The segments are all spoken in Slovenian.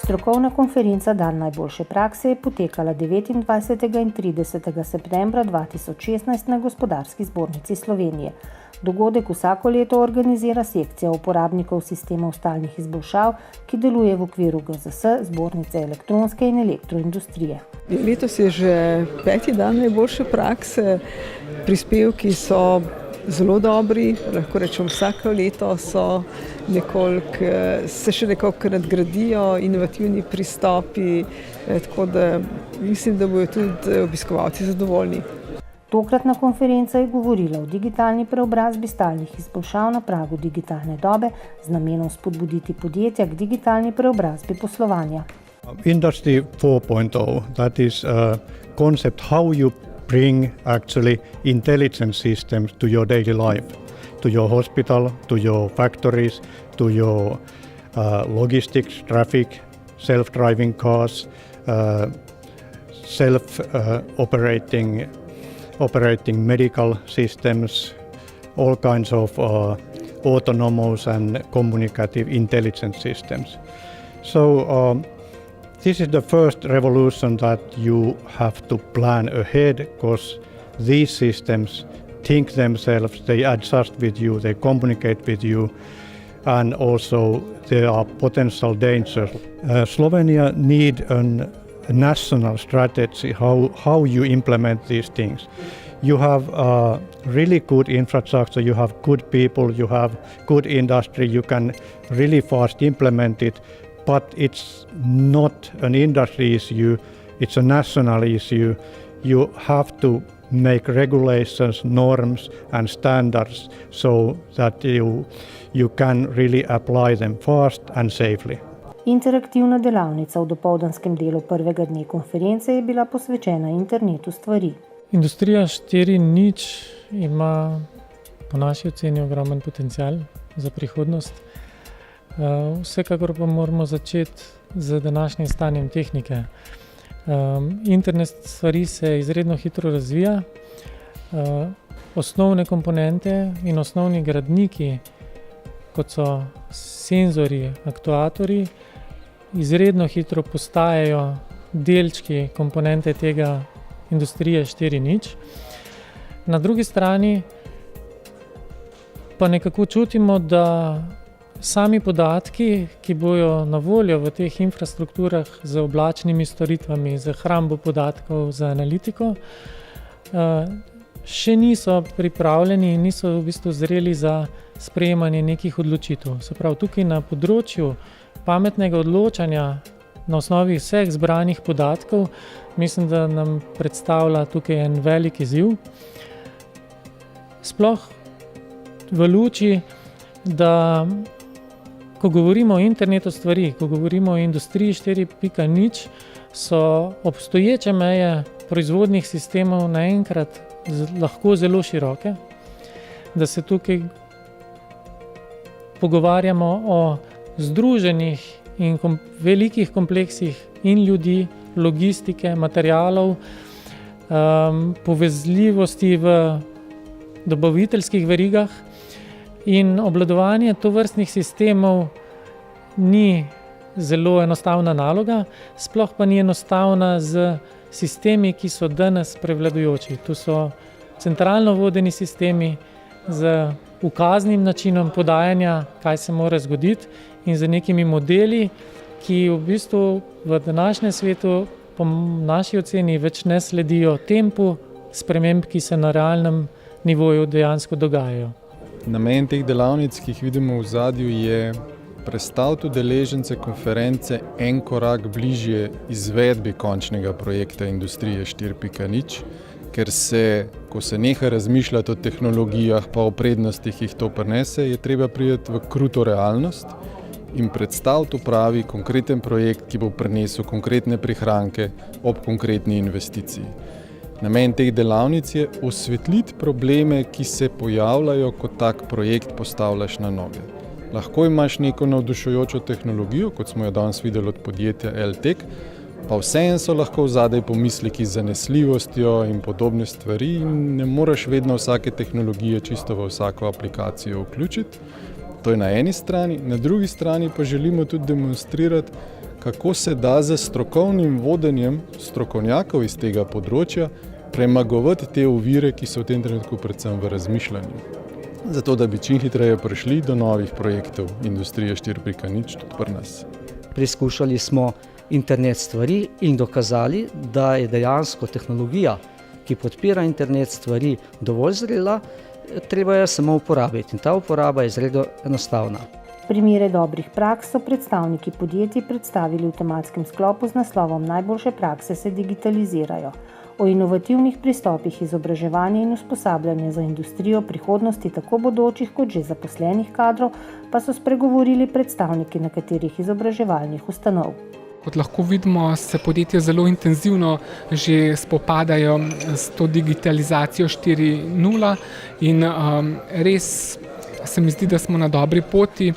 Strokovna konferenca Dan najboljše prakse je potekala 29. in 30. septembra 2016 na Gospodarski zbornici Slovenije. Dogodek vsako leto organizira sekcija uporabnikov sistemov stalnih izboljšav, ki deluje v okviru GZS, Zbornice elektronske in elektroindustrije. Letos je že 5. dan najboljše prakse. Prispevki so zelo dobri, lahko rečem, vsako leto se še nekoliko nadgradijo inovativni pristopi, tako da mislim, da bodo tudi obiskovalci zadovoljni. Tokratna konferenca je govorila o digitalni preobrazbi stalnih izboljšav na pragu digitalne dobe z namenom spodbuditi podjetja k digitalni preobrazbi poslovanja. Industry 4.0, that is a concept how you bring actually intelligent systems to your daily life, to your hospital, to your factories, to your logistics, traffic, self-driving cars, operating medical systems, all kinds of autonomous and communicative intelligent systems. So this is the first revolution that you have to plan ahead, because these systems think themselves, they adjust with you, they communicate with you, and also there are potential dangers. Slovenia need a national strategy how you implement these things. You have really good infrastructure, you have good people, you have good industry, you can really fast implement it, but it's not an industry issue, it's a national issue. You have to make regulations, norms and standards so that you can really apply them fast and safely. Interaktivna delavnica v dopoldanskem delu prvega dne konference je bila posvečena internetu stvari. Industrija 4.0 ima po naši oceni ogromen potencial za prihodnost. Vsekakor pa moramo začeti z današnjim stanjem tehnike. Internet stvari se izredno hitro razvija. Osnovne komponente in osnovni gradniki, kot so senzorji, aktuatorji, izredno hitro postajajo delčki komponente tega industrije 4.0. Na drugi strani pa nekako čutimo, da sami podatki, ki bojo na voljo v teh infrastrukturah z oblačnimi storitvami, z hrambo podatkov, z analitiko, še niso pripravljeni in niso v bistvu zreli za sprejemanje nekih odločitev. Se pravi, tukaj na področju pametnega odločanja na osnovi vseh zbranih podatkov, mislim, da nam predstavlja tukaj en velik izziv. Sploh v luči, da ko govorimo o internetu stvari, ko govorimo o industriji 4.0, so obstoječe meje proizvodnih sistemov naenkrat lahko zelo široke, da se tukaj pogovarjamo o združenih in velikih kompleksih in ljudi, logistike, materialov, povezljivosti v dobaviteljskih verigah, in obvladovanje tovrstnih sistemov ni zelo enostavna naloga, sploh pa ni enostavna z sistemi, ki so danes prevladujoči. Tu so centralno vodeni sistemi z ukaznim načinom podajanja, kaj se mora zgoditi, in z nekimi modeli, ki v bistvu v današnjem svetu po naši oceni več ne sledijo tempu sprememb, ki se na realnem nivoju dejansko dogajajo. Namen teh delavnic, ki jih vidimo v ozadju, je prestaviti udeležence konference en korak bližje izvedbi končnega projekta Industrije 4.0, ker ko se neha razmišljati o tehnologijah pa o prednostih, ki jih to prinese, je treba priti v kruto realnost in predstaviti v pravi konkreten projekt, ki bo prinesel konkretne prihranke ob konkretni investiciji. Namen teh delavnic je osvetliti probleme, ki se pojavljajo, ko tak projekt postavljaš na noge. Lahko imaš neko navdušujočo tehnologijo, kot smo jo danes videli od podjetja LTEK, pa vseeno so lahko vzadej pomisleki z zanesljivostjo in podobne stvari in ne moreš vedno vsake tehnologije čisto v vsako aplikacijo vključiti. To je na eni strani, na drugi strani pa želimo tudi demonstrirati, kako se da z strokovnim vodenjem strokovnjakov iz tega področja premagovati te ovire, ki so v tem trenutku predvsem v razmišljanju. Zato, da bi čim hitreje prišli do novih projektov Industrije 4.0 tudi pri nas. Preizkušali smo internet stvari in dokazali, da je dejansko tehnologija, ki podpira internet stvari, dovolj zrela, treba jo samo uporabiti. In ta uporaba je izredno enostavna. Primere dobrih praks so predstavniki podjetij predstavili v tematskem sklopu z naslovom Najboljše prakse se digitalizirajo. O inovativnih pristopih izobraževanja in usposabljanja za industrijo prihodnosti tako bodočih kot že zaposlenih kadrov pa so spregovorili predstavniki nekaterih izobraževalnih ustanov. Kot lahko vidimo, se podjetja zelo intenzivno že spopadajo s to digitalizacijo 4.0 in res se mi zdi, da smo na dobri poti,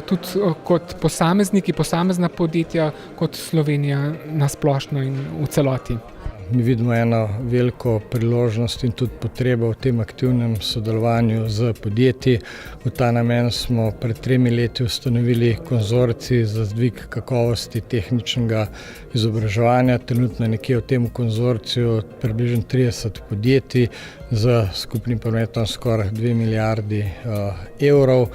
tudi kot posamezniki, posamezna podjetja, kot Slovenija na splošno in v celoti. Mi vidimo eno veliko priložnost in tudi potrebo v tem aktivnem sodelovanju z podjetji. V ta namen smo pred 3 leti ustanovili konzorcij za dvig kakovosti tehničnega izobraževanja. Trenutno nekje v tem konzorciju približno 30 podjetij z skupnim prometom skoraj 2 milijardi evrov.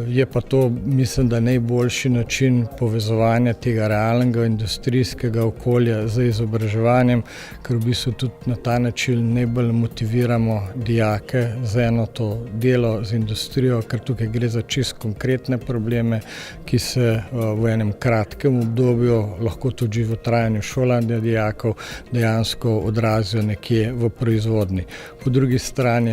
Je pa to, mislim, da najboljši način povezovanja tega realnega industrijskega okolja z izobraževanjem, ker v bistvu tudi na ta način najbolj motiviramo dijake za eno to delo z industrijo, ker tukaj gre za čisto konkretne probleme, ki se v enem kratkem obdobju, lahko tudi v trajanju šolanja dijakov, dejansko odrazijo nekje v proizvodnji. Po drugi strani,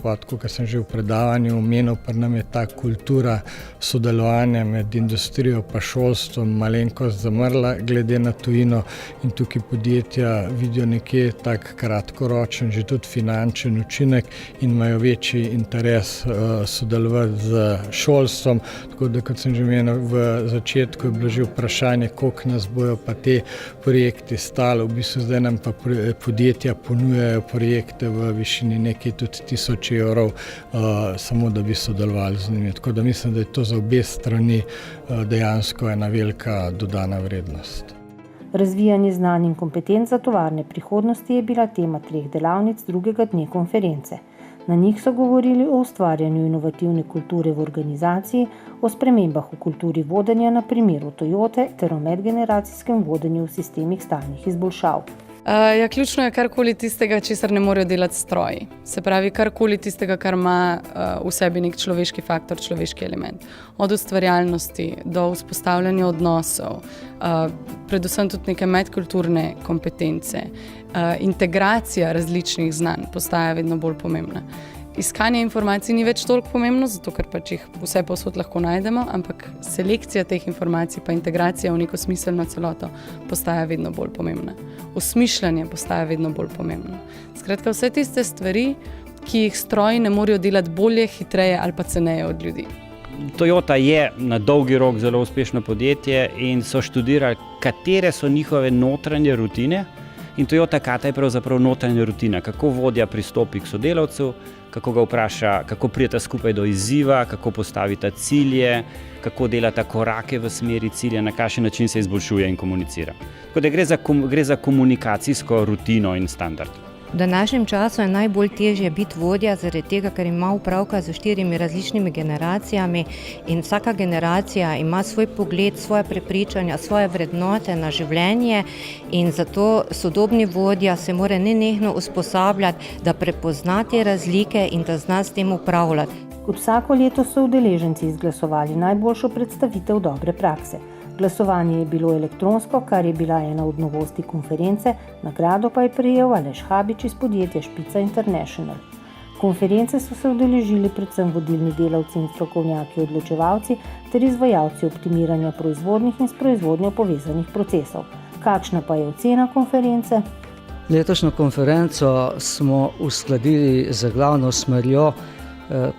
kot sem že v predavanju omenil, pa nam je ta kultura sodelovanja med industrijo pa šolstvom malenkost zamrla glede na tujino in tukaj podjetja vidijo nekje tak kratkoročen, že tudi finančen učinek in imajo večji interes sodelovati z šolstvom. Tako da, kot sem že omenil, v začetku je bilo že vprašanje, koliko nas bojo pa te projekti stali. V bistvu zdaj nam pa podjetja ponujajo projekte v višini nekaj tudi 1000 evrov, samo da bi sodelovali z njimi. Tako da mislim, da je to za obe strani dejansko ena velika dodana vrednost. Razvijanje znanj in kompetenc za tovarne prihodnosti je bila tema 3 delavnic drugega dne konference. Na njih so govorili o ustvarjanju inovativne kulture v organizaciji, o spremembah v kulturi vodenja na primeru Toyote ter o medgeneracijskem vodenju v sistemih stalnih izboljšav. Ključno je karkoli tistega, česar ne morejo delati stroji. Se pravi, karkoli tistega, kar ima v sebi nek človeški faktor, človeški element. Od ustvarjalnosti do vzpostavljanja odnosov, predvsem tudi neke medkulturne kompetence. Integracija različnih znanj postaja vedno bolj pomembna. Iskanje informacij ni več toliko pomembno, zato ker pač jih vse povsod lahko najdemo, ampak selekcija teh informacij pa integracija v neko smiselno celoto postaja vedno bolj pomembna. Osmišljanje postaja vedno bolj pomembno. Skratka, vse tiste stvari, ki jih stroji ne morejo delati bolje, hitreje ali pa ceneje od ljudi. Toyota je na dolgi rok zelo uspešno podjetje in so študirali, katere so njihove notranje rutine. In Toyota Kata je pravzaprav notranja rutina, kako vodja pristopi k sodelavcu, kako ga vpraša, kako prijeta skupaj do izziva, kako postavita cilje, kako delata korake v smeri cilja, na kakšen način se izboljšuje in komunicira. Tako da gre za komunikacijsko rutino in standard. V današnjem času je najbolj težje biti vodja, zaradi tega, ker ima opravka z 4 različnimi generacijami in vsaka generacija ima svoj pogled, svoje prepričanja, svoje vrednote na življenje in zato sodobni vodja se mora nenehno usposabljati, da prepozna te razlike in da zna s tem upravljati. Kot vsako leto so udeleženci izglasovali najboljšo predstavitev dobre prakse. Glasovanje je bilo elektronsko, kar je bila ena od novosti konference, nagrado pa je prejel Aleš Habič iz podjetja Špica International. Konference so se udeležili predvsem vodilni delavci in strokovnjaki odločevalci ter izvajalci optimiranja proizvodnih in s proizvodnjo povezanih procesov. Kakšna pa je ocena konference? Letošnjo konferenco smo uskladili z glavno smerjo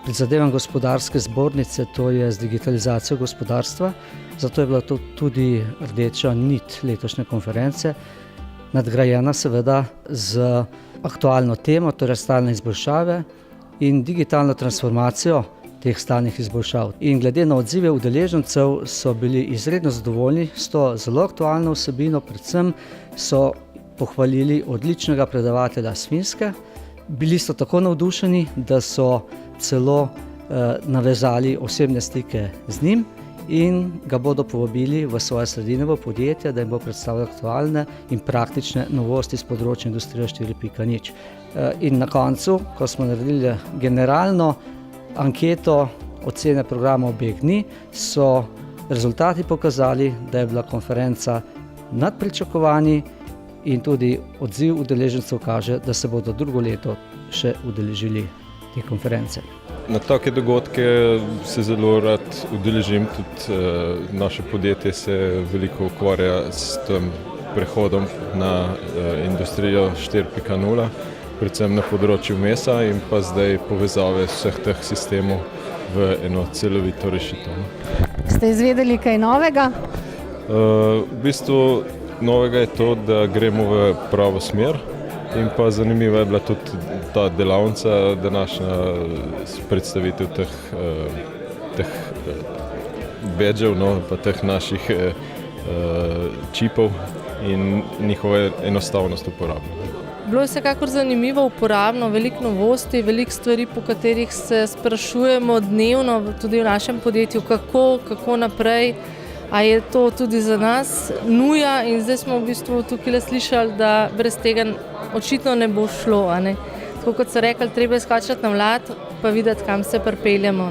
prizadevanj gospodarske zbornice, to je z digitalizacijo gospodarstva. Zato je bila to tudi rdeča nit letošnje konference, nadgrajena seveda z aktualno temo, torej stalne izboljšave in digitalno transformacijo, teh stalnih izboljšav. In glede na odzive udeležencev so bili izredno zadovoljni s to zelo aktualno vsebino, predvsem so pohvalili odličnega predavatelja s Finske. Bili so tako navdušeni, da so celo navezali osebne stike z njim in ga bodo povabili v svoje sredine, v podjetje, da jim bo predstavljal aktualne in praktične novosti z področja industrije 4.0. In na koncu, ko smo naredili generalno anketo ocene programa obeh dni, so rezultati pokazali, da je bila konferenca nad pričakovanji in tudi odziv udeležencev kaže, da se bodo drugo leto še udeležili te konference. Na take dogodke se zelo rad udeležim, tudi naše podjetje se veliko ukvarja s tem prehodom na industrijo 4.0, predvsem na področju mesa in pa zdaj povezave vseh teh sistemov v eno celovito rešitev. Ste izvedeli kaj novega? V bistvu novega je to, da gremo v pravo smer in pa zanimiva je bila tudi ta delavnica, današnja predstavitev teh badgev, pa teh naših čipov in njihova enostavnost uporabe. Bilo je vsekakor zanimivo, uporabno, veliko novosti, veliko stvari, po katerih se sprašujemo dnevno, tudi v našem podjetju, kako naprej, a je to tudi za nas nuja in zdaj smo v bistvu tukaj slišali, da brez tega očitno ne bo šlo. Tako kot so rekli, treba je skočiti na vlak, pa videti, kam se pripeljemo.